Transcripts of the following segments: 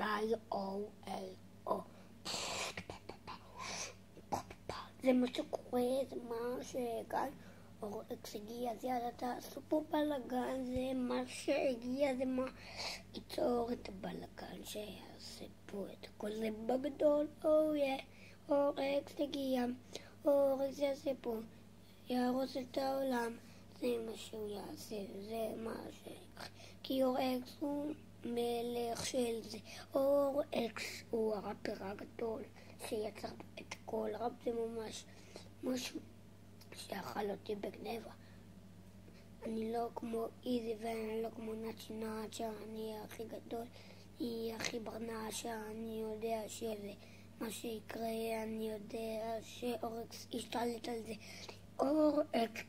Y-O-L-O. זה מה שקורה, זה מה שכאן אור אקס הגיע, זה יאללה תעשו פה בלגן, זה מה שהגיע, זה מה ייצור את הבלגן שיעשה פה את הכל זה בגדול, אור אקס הגיע, אור אקס יעשה פה, יהרוס את העולם, זה מה שהוא יעשה, זה מה ש... כי אור אקס הוא מלך של זה, אור אקס הוא הראפר הגדול שיצר את הכל, ראפ זה ממש משהו שאכל אותי בגניבה. אני לא כמו איזי ואני לא כמו נאצ'י נאצ'ה, אני הכי גדול, אני הכי ברנשה, אני יודע שזה מה שיקרה, אני יודע שאור אקס ישתלט על זה. אור אקס,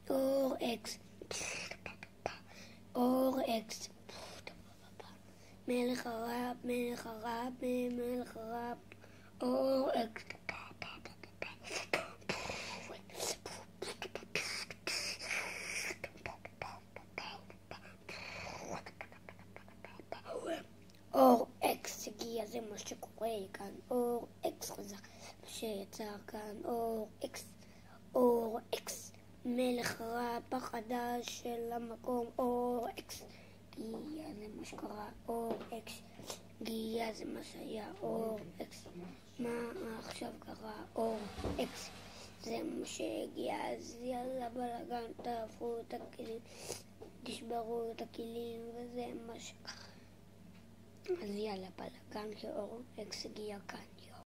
אור אקס, אור אקס, מלך הראפ, מלך הראפ, מלך הראפ, אור אקס. אור אקס הגיע, זה מה שקורה כאן, אור אקס חזק, שיצר כאן, אור אקס, מלך ראפ החדש של המקום, אור אקס, גיע זה מה שקרה, אור אקס, גיע זה מה שהיה, אור אקס, מה עכשיו קרה, אור אקס, זה מה שהגיע, אז יאללה בלגן, תעפו את הכלים, תשברו את הכלים, וזה מה שקרה. אז יאללה בלגן שאור אקס הגיע כאן.